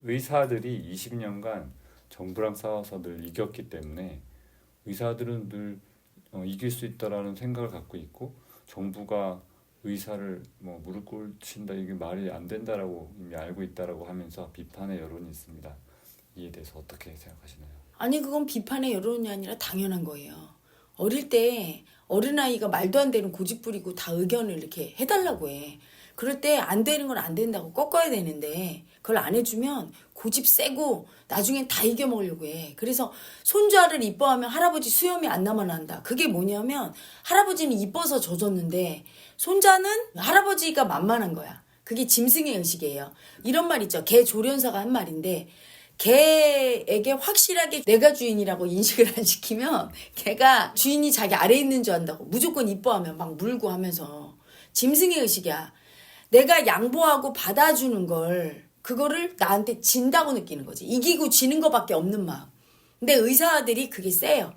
의사들이 20년간 정부랑 싸워서 늘 이겼기 때문에 의사들은 늘 이길 수 있다라는 생각을 갖고 있고, 정부가 의사를 뭐 무릎 꿇친다, 이게 말이 안 된다라고 이미 알고 있다라고 하면서 비판의 여론이 있습니다. 이에 대해서 어떻게 생각하시나요? 아니 그건 비판의 여론이 아니라 당연한 거예요. 어릴 때 어린아이가 말도 안 되는 고집 부리고 다 의견을 이렇게 해달라고 해. 그럴 때 안 되는 건 안 된다고 꺾어야 되는데 그걸 안 해주면 고집 세고 나중엔 다 이겨먹으려고 해. 그래서 손자를 이뻐하면 할아버지 수염이 안 남아난다. 그게 뭐냐면 할아버지는 이뻐서 져줬는데 손자는 할아버지가 만만한 거야. 그게 짐승의 의식이에요. 이런 말 있죠. 개 조련사가 한 말인데 개에게 확실하게 내가 주인이라고 인식을 안 시키면 개가 주인이 자기 아래에 있는 줄 안다고 무조건 이뻐하면 막 물고 하면서 짐승의 의식이야. 내가 양보하고 받아주는 걸 그거를 나한테 진다고 느끼는 거지. 이기고 지는 것밖에 없는 마음. 근데 의사들이 그게 세요.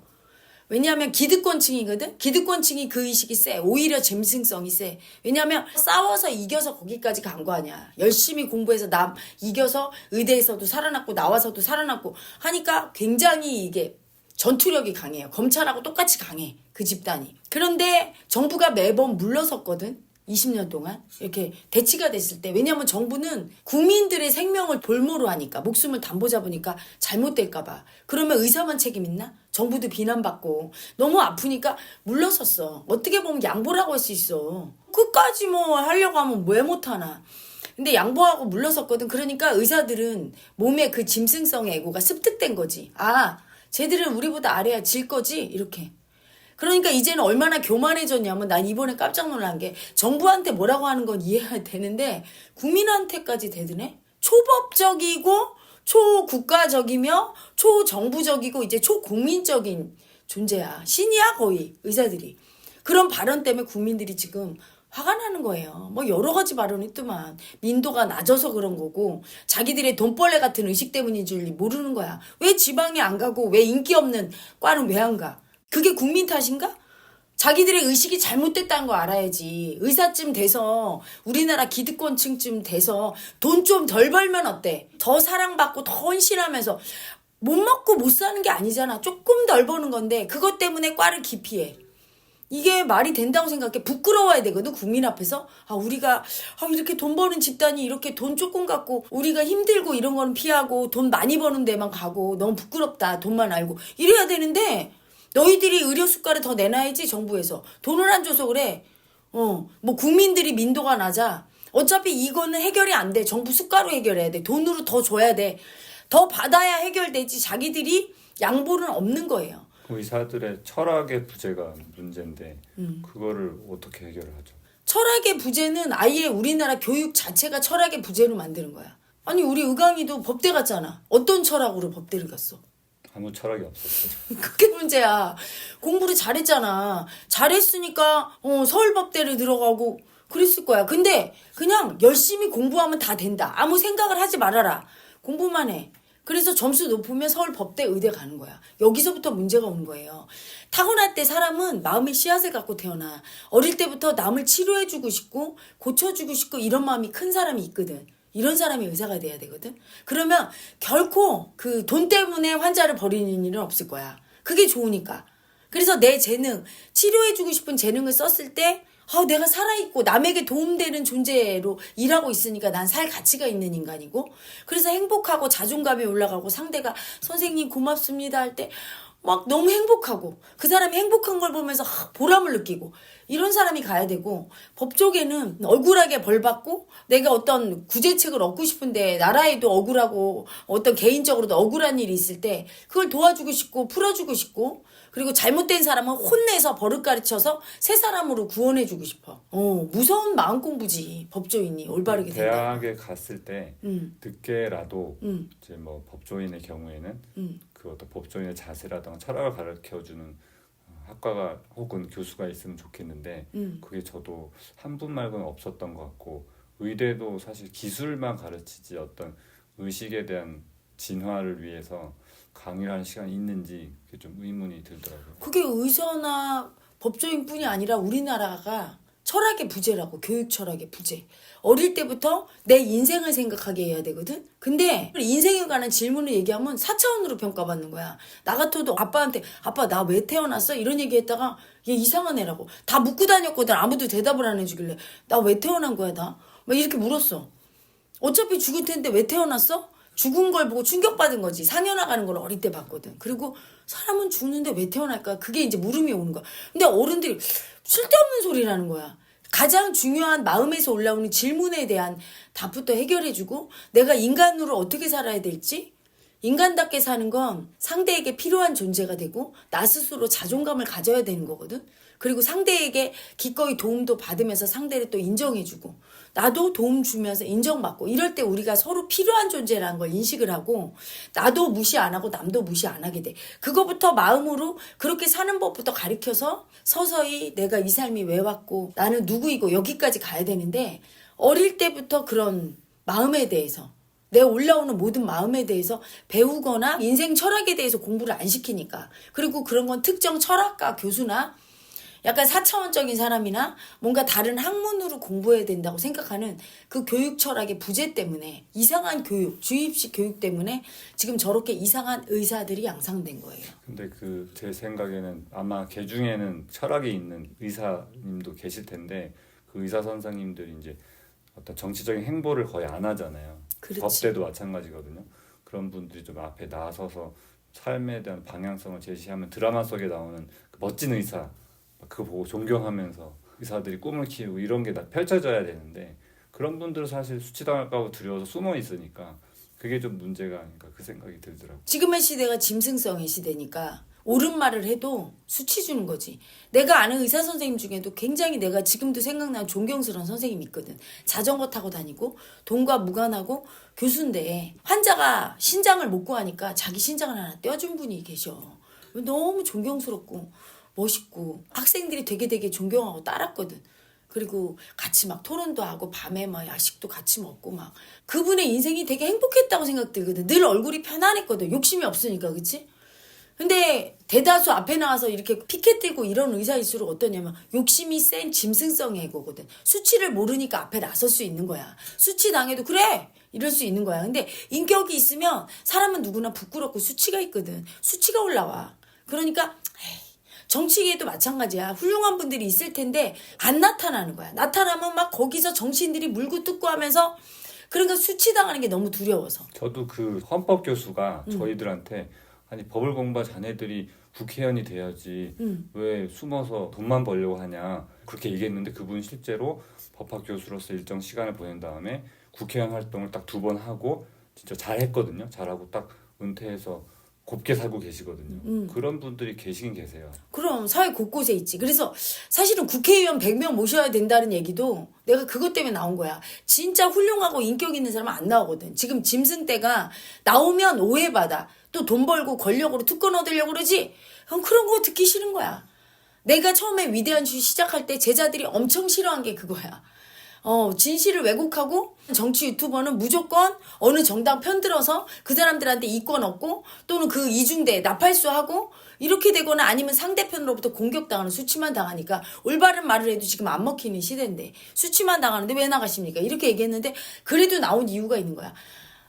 왜냐하면 기득권층이거든. 기득권층이 그 의식이 세. 오히려 짐승성이 세. 왜냐하면 싸워서 이겨서 거기까지 간 거 아니야. 열심히 공부해서 남 이겨서 의대에서도 살아났고 나와서도 살아났고 하니까 굉장히 이게 전투력이 강해요. 검찰하고 똑같이 강해. 그 집단이. 그런데 정부가 매번 물러섰거든. 20년 동안 이렇게 대치가 됐을 때. 왜냐하면 정부는 국민들의 생명을 볼모로 하니까, 목숨을 담보 잡으니까 잘못될까 봐. 그러면 의사만 책임 있나? 정부도 비난받고 너무 아프니까 물러섰어. 어떻게 보면 양보라고 할 수 있어. 끝까지 뭐 하려고 하면 왜 못하나. 근데 양보하고 물러섰거든. 그러니까 의사들은 몸에 그 짐승성의 애고가 습득된 거지. 아, 쟤들은 우리보다 아래야, 질 거지? 이렇게. 그러니까 이제는 얼마나 교만해졌냐면, 난 이번에 깜짝 놀란 게 정부한테 뭐라고 하는 건 이해가 되는데 국민한테까지 대드네? 초법적이고 초국가적이며 초정부적이고 이제 초국민적인 존재야. 신이야 거의 의사들이. 그런 발언 때문에 국민들이 지금 화가 나는 거예요. 뭐 여러 가지 발언이 있더만. 민도가 낮아서 그런 거고 자기들의 돈벌레 같은 의식 때문인 줄 모르는 거야. 왜 지방에 안 가고 왜 인기 없는 과는 왜 안 가? 그게 국민 탓인가? 자기들의 의식이 잘못됐다는 거 알아야지. 의사쯤 돼서 우리나라 기득권층쯤 돼서 돈 좀 덜 벌면 어때? 더 사랑받고 더 헌신하면서 못 먹고 못 사는 게 아니잖아. 조금 덜 버는 건데 그것 때문에 과를 기피해. 이게 말이 된다고 생각해. 부끄러워야 되거든, 국민 앞에서. 우리가 이렇게 돈 버는 집단이 이렇게 돈 조금 갖고 우리가 힘들고 이런 거는 피하고 돈 많이 버는 데만 가고 너무 부끄럽다, 돈만 알고 이래야 되는데 너희들이 의료 수가를 더 내놔야지. 정부에서 돈을 안 줘서 그래. 뭐 국민들이 민도가 낮아. 어차피 이거는 해결이 안 돼. 정부 수가로 해결해야 돼. 돈으로 더 줘야 돼. 더 받아야 해결되지. 자기들이 양보는 없는 거예요. 의사들의 철학의 부재가 문제인데 그거를 어떻게 해결을 하죠? 철학의 부재는 아예 우리나라 교육 자체가 철학의 부재로 만드는 거야. 아니 우리 의강이도 법대 갔잖아. 어떤 철학으로 법대를 갔어? 아무 철학이 없었어요. 그게 문제야. 공부를 잘했잖아. 잘했으니까 서울법대를 들어가고 그랬을 거야. 근데 그냥 열심히 공부하면 다 된다. 아무 생각을 하지 말아라. 공부만 해. 그래서 점수 높으면 서울법대 의대 가는 거야. 여기서부터 문제가 오는 거예요. 타고날 때 사람은 마음의 씨앗을 갖고 태어나. 어릴 때부터 남을 치료해주고 싶고 고쳐주고 싶고 이런 마음이 큰 사람이 있거든. 이런 사람이 의사가 돼야 되거든. 그러면 결코 그 돈 때문에 환자를 버리는 일은 없을 거야. 그게 좋으니까. 그래서 내 재능, 치료해주고 싶은 재능을 썼을 때 내가 살아있고 남에게 도움되는 존재로 일하고 있으니까 난 살 가치가 있는 인간이고, 그래서 행복하고 자존감이 올라가고 상대가 선생님 고맙습니다 할 때 막 너무 행복하고 그 사람이 행복한 걸 보면서 보람을 느끼고 이런 사람이 가야 되고, 법조계는 억울하게 벌받고 내가 어떤 구제책을 얻고 싶은데 나라에도 억울하고 어떤 개인적으로도 억울한 일이 있을 때 그걸 도와주고 싶고 풀어주고 싶고, 그리고 잘못된 사람은 혼내서 버릇 가르쳐서 새 사람으로 구원해주고 싶어. 무서운 마음 공부지 법조인이 올바르게 된다. 대학에 갔을 때 늦게라도 이제 뭐 법조인의 경우에는 그 어떤 법조인의 자세라든가 철학을 가르쳐주는 학과가 혹은 교수가 있으면 좋겠는데 그게 저도 한 분 말고는 없었던 것 같고, 의대도 사실 기술만 가르치지 어떤 의식에 대한 진화를 위해서 강의를 하는 시간이 있는지 그게 좀 의문이 들더라고요. 그게 의사나 법조인뿐이 아니라 우리나라가 철학의 부재라고. 교육 철학의 부재. 어릴 때부터 내 인생을 생각하게 해야 되거든. 근데 인생에 관한 질문을 얘기하면 4차원으로 평가받는 거야. 나 같아도 아빠한테 아빠 나 왜 태어났어? 이런 얘기했다가 얘 이상한 애라고. 다 묻고 다녔거든. 아무도 대답을 안 해주길래 나 왜 태어난 거야 나? 막 이렇게 물었어. 어차피 죽을 텐데 왜 태어났어? 죽은 걸 보고 충격받은 거지. 상여나가는 걸 어릴 때 봤거든. 그리고 사람은 죽는데 왜 태어날까? 그게 이제 물음이 오는 거야. 근데 어른들이 쓸데없는 소리라는 거야. 가장 중요한 마음에서 올라오는 질문에 대한 답부터 해결해주고 내가 인간으로 어떻게 살아야 될지 인간답게 사는 건 상대에게 필요한 존재가 되고 나 스스로 자존감을 가져야 되는 거거든. 그리고 상대에게 기꺼이 도움도 받으면서 상대를 또 인정해주고 나도 도움 주면서 인정받고 이럴 때 우리가 서로 필요한 존재라는 걸 인식을 하고 나도 무시 안 하고 남도 무시 안 하게 돼. 그거부터 마음으로 그렇게 사는 법부터 가르쳐서 서서히 내가 이 삶이 왜 왔고 나는 누구이고 여기까지 가야 되는데 어릴 때부터 그런 마음에 대해서 내 올라오는 모든 마음에 대해서 배우거나 인생 철학에 대해서 공부를 안 시키니까 그리고 그런 건 특정 철학가 교수나 약간 4차원적인 사람이나 뭔가 다른 학문으로 공부해야 된다고 생각하는 그 교육 철학의 부재 때문에 이상한 교육, 주입식 교육 때문에 지금 저렇게 이상한 의사들이 양상된 거예요. 근데 제 생각에는 아마 개 중에는 철학이 있는 의사님도 계실 텐데 그 의사 선생님들이 이제 어떤 정치적인 행보를 거의 안 하잖아요. 그렇지. 법대도 마찬가지거든요. 그런 분들이 좀 앞에 나서서 삶에 대한 방향성을 제시하면 드라마 속에 나오는 그 멋진 의사 그거 보고 존경하면서 의사들이 꿈을 키우고 이런 게 다 펼쳐져야 되는데 그런 분들은 사실 수치당할까 봐 두려워서 숨어 있으니까 그게 좀 문제가 아닌가 그 생각이 들더라고요. 지금의 시대가 짐승성의 시대니까 옳은 말을 해도 수치 주는 거지. 내가 아는 의사 선생님 중에도 굉장히 내가 지금도 생각나는 존경스러운 선생님이 있거든. 자전거 타고 다니고 돈과 무관하고 교수인데 환자가 신장을 못 구하니까 자기 신장을 하나 떼어준 분이 계셔. 너무 존경스럽고 멋있고 학생들이 되게 존경하고 따랐거든. 그리고 같이 막 토론도 하고 밤에 막 야식도 같이 먹고 막 그분의 인생이 되게 행복했다고 생각들거든. 늘 얼굴이 편안했거든. 욕심이 없으니까 그치? 근데 대다수 앞에 나와서 이렇게 피켓 들고 이런 의사일수록 어떠냐면 욕심이 센 짐승성의 애고거든. 수치를 모르니까 앞에 나설 수 있는 거야. 수치 당해도 그래 이럴 수 있는 거야. 근데 인격이 있으면 사람은 누구나 부끄럽고 수치가 있거든. 수치가 올라와. 그러니까 정치계도 마찬가지야. 훌륭한 분들이 있을 텐데 안 나타나는 거야. 나타나면 막 거기서 정치인들이 물고 뜯고 하면서 그러니까 수치당하는 게 너무 두려워서. 저도 그 헌법 교수가 저희들한테 아니 법을 공부한 자네들이 국회의원이 돼야지 왜 숨어서 돈만 벌려고 하냐 그렇게 얘기했는데 그분 실제로 법학 교수로서 일정 시간을 보낸 다음에 국회의원 활동을 딱 2번 하고 진짜 잘했거든요. 잘하고 딱 은퇴해서 곱게 살고 계시거든요. 그런 분들이 계시긴 계세요. 그럼 사회 곳곳에 있지. 그래서 사실은 국회의원 100명 모셔야 된다는 얘기도 내가 그것 때문에 나온 거야. 진짜 훌륭하고 인격 있는 사람은 안 나오거든. 지금 짐승떼가 나오면 오해받아. 또 돈 벌고 권력으로 특권 얻으려고 그러지? 그런 거 듣기 싫은 거야. 내가 처음에 위대한 주 시작할 때 제자들이 엄청 싫어한 게 그거야. 진실을 왜곡하고 정치 유튜버는 무조건 어느 정당 편들어서 그 사람들한테 이권 얻고 또는 그 이중대 나팔수 하고 이렇게 되거나 아니면 상대편으로부터 공격당하는 수치만 당하니까 올바른 말을 해도 지금 안 먹히는 시대인데 수치만 당하는데 왜 나가십니까? 이렇게 얘기했는데 그래도 나온 이유가 있는 거야.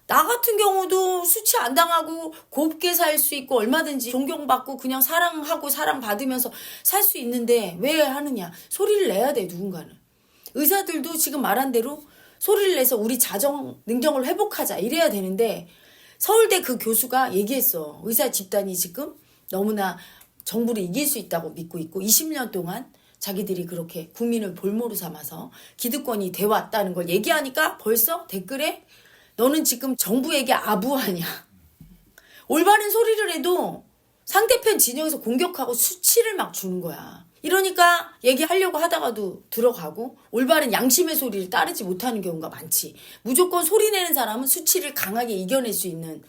나 같은 경우도 수치 안 당하고 곱게 살 수 있고 얼마든지 존경받고 그냥 사랑하고 사랑받으면서 살 수 있는데 왜 하느냐. 소리를 내야 돼 누군가는. 의사들도 지금 말한 대로 소리를 내서 우리 자정 능력을 회복하자 이래야 되는데 서울대 그 교수가 얘기했어. 의사 집단이 지금 너무나 정부를 이길 수 있다고 믿고 있고 20년 동안 자기들이 그렇게 국민을 볼모로 삼아서 기득권이 돼왔다는 걸 얘기하니까 벌써 댓글에 너는 지금 정부에게 아부하냐. 올바른 소리를 해도 상대편 진영에서 공격하고 수치를 막 주는 거야. 이러니까 얘기하려고 하다가도 들어가고 올바른 양심의 소리를 따르지 못하는 경우가 많지. 무조건 소리내는 사람은 수치를 강하게 이겨낼 수 있는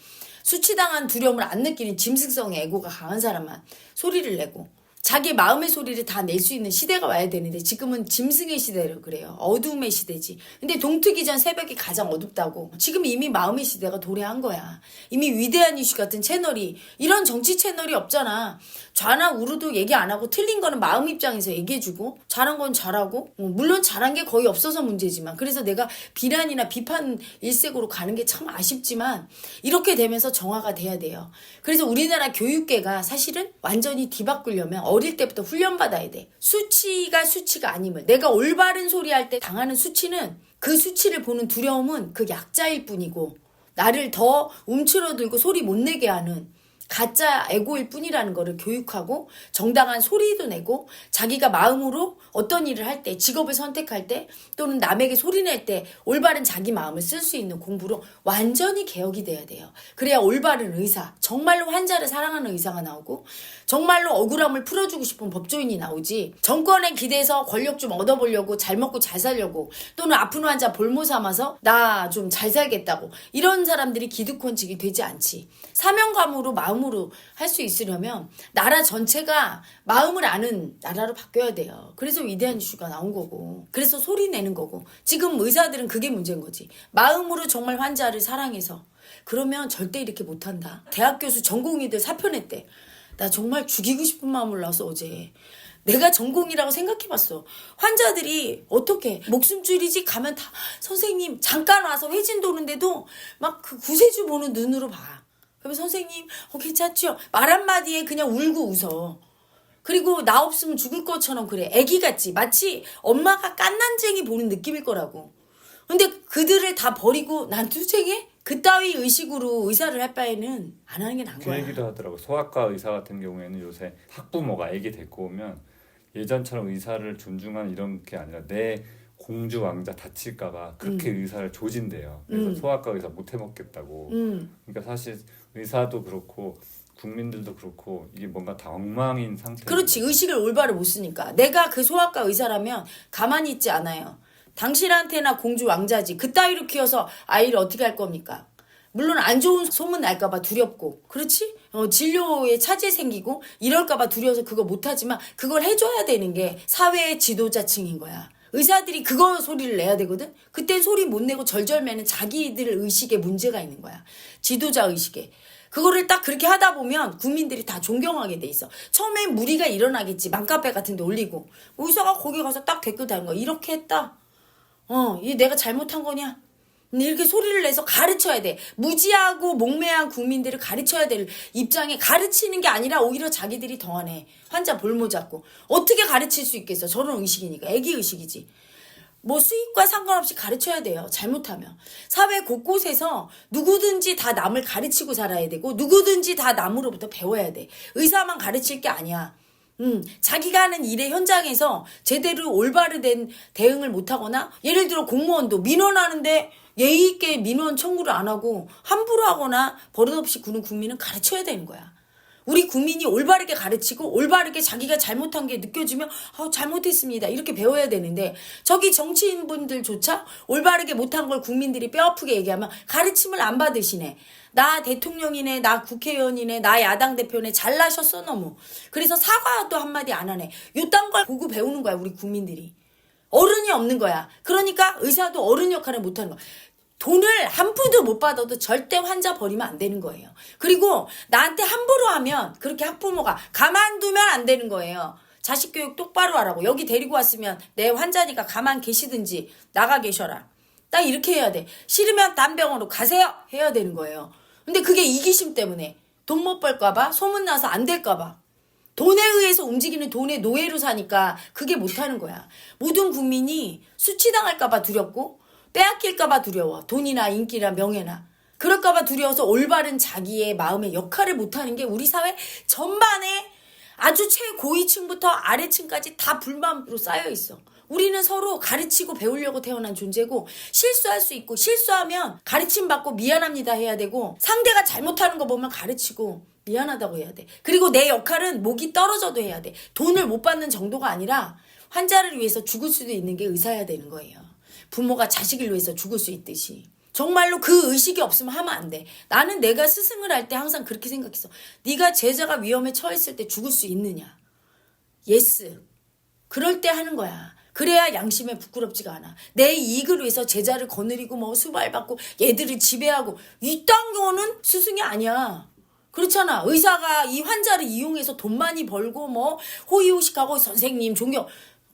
수치당한 두려움을 안 느끼는 짐승성의 에고가 강한 사람만 소리를 내고 자기 마음의 소리를 다 낼 수 있는 시대가 와야 되는데 지금은 짐승의 시대를 그래요. 어둠의 시대지. 근데 동트기 전 새벽이 가장 어둡다고. 지금 이미 마음의 시대가 도래한 거야. 이미 위대한 이슈 같은 채널이 이런 정치 채널이 없잖아. 좌나 우르도 얘기 안 하고 틀린 거는 마음 입장에서 얘기해주고 잘한 건 잘하고 물론 잘한 게 거의 없어서 문제지만 그래서 내가 비난이나 비판 일색으로 가는 게 참 아쉽지만 이렇게 되면서 정화가 돼야 돼요. 그래서 우리나라 교육계가 사실은 완전히 뒤바꾸려면 어릴 때부터 훈련받아야 돼. 수치가 아님을. 내가 올바른 소리 할 때 당하는 수치는 그 수치를 보는 두려움은 그 약자일 뿐이고 나를 더 움츠러들고 소리 못 내게 하는 가짜 에고일 뿐이라는 거를 교육하고 정당한 소리도 내고 자기가 마음으로 어떤 일을 할 때 직업을 선택할 때 또는 남에게 소리 낼 때 올바른 자기 마음을 쓸 수 있는 공부로 완전히 개혁이 돼야 돼요. 그래야 올바른 의사, 정말로 환자를 사랑하는 의사가 나오고 정말로 억울함을 풀어주고 싶은 법조인이 나오지 정권에 기대서 권력 좀 얻어보려고 잘 먹고 잘 살려고 또는 아픈 환자 볼모 삼아서 나 좀 잘 살겠다고 이런 사람들이 기득권층이 되지 않지. 사명감으로 마음으로 할 수 있으려면 나라 전체가 마음을 아는 나라로 바뀌어야 돼요. 그래서 위대한 이슈가 나온 거고 그래서 소리 내는 거고 지금 의사들은 그게 문제인 거지. 마음으로 정말 환자를 사랑해서 그러면 절대 이렇게 못한다. 대학 교수 전공의들 사표 냈대. 나 정말 죽이고 싶은 마음 올라서 어제 내가 전공이라고 생각해봤어. 환자들이 어떻게 목숨줄이지 가면 다 선생님 잠깐 와서 회진 도는데도 막 그 구세주 보는 눈으로 봐. 그러면 선생님 괜찮죠? 말 한마디에 그냥 울고 웃어. 그리고 나 없으면 죽을 것처럼 그래. 애기 같지? 마치 엄마가 깐난쟁이 보는 느낌일 거라고. 근데 그들을 다 버리고 난 투쟁해? 그따위 의식으로 의사를 할 바에는 안 하는 게 나은 그 거야. 얘기도 하더라고. 소아과 의사 같은 경우에는 요새 학부모가 아기 데리고 오면 예전처럼 의사를 존중하는 이런 게 아니라 내 공주 왕자 다칠까봐 그렇게 의사를 조진대요. 그래서 소아과 의사 못 해먹겠다고. 그러니까 사실 의사도 그렇고 국민들도 그렇고 이게 뭔가 다 엉망인 상태. 그렇지. 의식을 올바로 못 쓰니까. 내가 그 소아과 의사라면 가만히 있지 않아요. 당신한테나 공주 왕자지. 그따위로 키워서 아이를 어떻게 할 겁니까? 물론 안 좋은 소문 날까봐 두렵고 그렇지? 진료에 차질 생기고 이럴까봐 두려워서 그거 못하지만 그걸 해줘야 되는 게 사회의 지도자층인 거야. 의사들이 그거 소리를 내야 되거든? 그땐 소리 못 내고 절절매는 자기들 의식에 문제가 있는 거야. 지도자 의식에. 그거를 딱 그렇게 하다 보면 국민들이 다 존경하게 돼 있어. 처음엔 무리가 일어나겠지. 맘카페 같은 데 올리고. 의사가 거기 가서 딱 댓글 다는 거야. 이렇게 했다. 이게 내가 잘못한 거냐? 이렇게 소리를 내서 가르쳐야 돼. 무지하고 몽매한 국민들을 가르쳐야 될 입장에 가르치는 게 아니라 오히려 자기들이 더하네. 환자 볼모 잡고. 어떻게 가르칠 수 있겠어? 저런 의식이니까. 애기 의식이지. 뭐 수입과 상관없이 가르쳐야 돼요. 잘못하면. 사회 곳곳에서 누구든지 다 남을 가르치고 살아야 되고 누구든지 다 남으로부터 배워야 돼. 의사만 가르칠 게 아니야. 자기가 하는 일의 현장에서 제대로 올바르 된 대응을 못하거나 예를 들어 공무원도 민원하는데 예의 있게 민원 청구를 안 하고 함부로 하거나 버릇없이 구는 국민은 가르쳐야 되는 거야. 우리 국민이 올바르게 가르치고 올바르게 자기가 잘못한 게 느껴지면 잘못했습니다. 이렇게 배워야 되는데 저기 정치인분들조차 올바르게 못한 걸 국민들이 뼈아프게 얘기하면 가르침을 안 받으시네. 나 대통령이네, 나 국회의원이네, 나 야당 대표네, 잘나셨어 너무. 그래서 사과도 한마디 안 하네. 요딴 걸 보고 배우는 거야 우리 국민들이. 어른이 없는 거야. 그러니까 의사도 어른 역할을 못하는 거야. 돈을 한 푼도 못 받아도 절대 환자 버리면 안 되는 거예요. 그리고 나한테 함부로 하면 그렇게 학부모가 가만두면 안 되는 거예요. 자식 교육 똑바로 하라고. 여기 데리고 왔으면 내 환자니까 가만 계시든지 나가 계셔라. 딱 이렇게 해야 돼. 싫으면 딴 병원으로 가세요 해야 되는 거예요. 근데 그게 이기심 때문에 돈 못 벌까봐 소문나서 안 될까봐 돈에 의해서 움직이는 돈의 노예로 사니까 그게 못하는 거야. 모든 국민이 수치당할까봐 두렵고 빼앗길까봐 두려워. 돈이나 인기나 명예나. 그럴까봐 두려워서 올바른 자기의 마음의 역할을 못하는 게 우리 사회 전반에 아주 최고위층부터 아래층까지 다 불만으로 쌓여있어. 우리는 서로 가르치고 배우려고 태어난 존재고 실수할 수 있고 실수하면 가르침받고 미안합니다 해야 되고 상대가 잘못하는 거 보면 가르치고 미안하다고 해야 돼. 그리고 내 역할은 목이 떨어져도 해야 돼. 돈을 못 받는 정도가 아니라 환자를 위해서 죽을 수도 있는 게 의사여야 되는 거예요. 부모가 자식을 위해서 죽을 수 있듯이. 정말로 그 의식이 없으면 하면 안 돼. 나는 내가 스승을 할 때 항상 그렇게 생각했어. 네가 제자가 위험에 처했을 때 죽을 수 있느냐. 예스. 그럴 때 하는 거야. 그래야 양심에 부끄럽지가 않아. 내 이익을 위해서 제자를 거느리고 뭐 수발받고 얘들을 지배하고 이딴 거는 스승이 아니야. 그렇잖아. 의사가 이 환자를 이용해서 돈 많이 벌고 뭐 호의호식하고 선생님 존경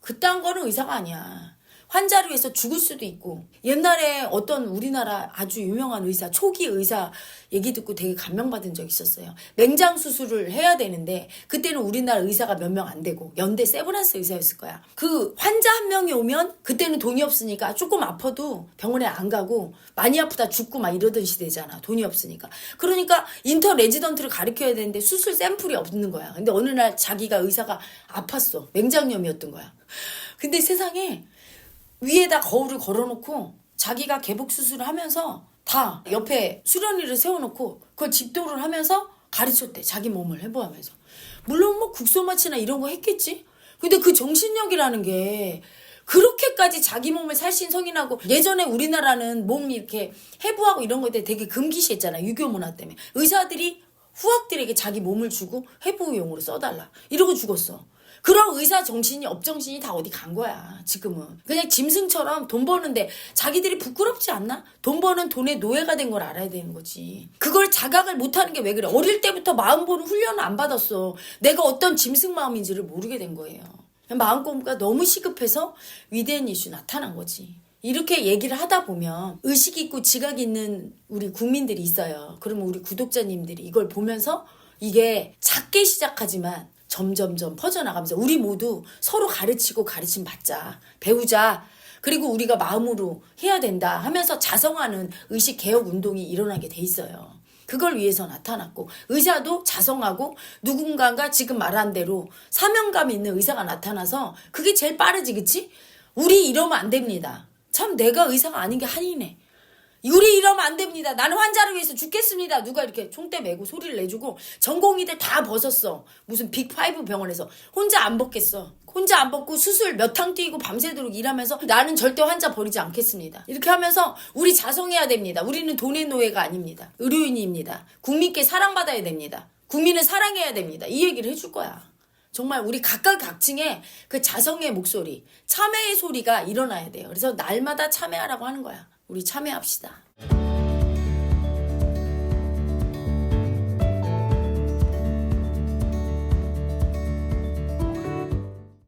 그딴 거는 의사가 아니야. 환자를 위해서 죽을 수도 있고. 옛날에 어떤 우리나라 아주 유명한 의사, 초기 의사 얘기 듣고 되게 감명받은 적 있었어요. 맹장 수술을 해야 되는데 그때는 우리나라 의사가 몇 명 안 되고 연대 세브란스 의사였을 거야. 그 환자 한 명이 오면 그때는 돈이 없으니까 조금 아파도 병원에 안 가고 많이 아프다 죽고 막 이러던 시대잖아. 돈이 없으니까. 그러니까 인터 레지던트를 가르쳐야 되는데 수술 샘플이 없는 거야. 근데 어느 날 자기가 의사가 아팠어. 맹장염이었던 거야. 근데 세상에 위에다 거울을 걸어놓고 자기가 개복 수술을 하면서 다 옆에 수련이를 세워놓고 그걸 집도를 하면서 가르쳤대. 자기 몸을 해보하면서. 물론 뭐 국소마취나 이런 거 했겠지. 근데 그 정신력이라는 게 그렇게까지 자기 몸을 살신성인하고 예전에 우리나라는 몸 이렇게 해부하고 이런 거에 대해 되게 금기시했잖아. 유교 문화 때문에. 의사들이 후학들에게 자기 몸을 주고 해부용으로 써달라. 이러고 죽었어. 그런 의사 정신이 업정신이 다 어디 간 거야 지금은. 그냥 짐승처럼 돈 버는데 자기들이 부끄럽지 않나? 돈 버는 돈의 노예가 된 걸 알아야 되는 거지. 그걸 자각을 못하는 게 왜 그래. 어릴 때부터 마음 보는 훈련을 안 받았어. 내가 어떤 짐승 마음인지를 모르게 된 거예요. 마음 공부가 너무 시급해서 위대한 이슈 나타난 거지. 이렇게 얘기를 하다 보면 의식 있고 지각 있는 우리 국민들이 있어요. 그러면 우리 구독자님들이 이걸 보면서 이게 작게 시작하지만 점점점 퍼져나가면서 우리 모두 서로 가르치고 가르침 받자. 배우자. 그리고 우리가 마음으로 해야 된다 하면서 자성하는 의식 개혁 운동이 일어나게 돼 있어요. 그걸 위해서 나타났고 의사도 자성하고 누군가가 지금 말한 대로 사명감 있는 의사가 나타나서 그게 제일 빠르지 그치? 우리 이러면 안 됩니다. 참 내가 의사가 아닌 게 한이네. 우리 이러면 안 됩니다. 나는 환자를 위해서 죽겠습니다. 누가 이렇게 총대 메고 소리를 내주고 전공의들 다 벗었어. 무슨 빅5 병원에서. 혼자 안 벗겠어. 혼자 안 벗고 수술 몇 탕 뛰고 밤새도록 일하면서 나는 절대 환자 버리지 않겠습니다. 이렇게 하면서 우리 자성해야 됩니다. 우리는 돈의 노예가 아닙니다. 의료인입니다. 국민께 사랑받아야 됩니다. 국민을 사랑해야 됩니다. 이 얘기를 해줄 거야. 정말 우리 각각각층의 그 자성의 목소리, 참회의 소리가 일어나야 돼요. 그래서 날마다 참회하라고 하는 거야. 우리 참여합시다.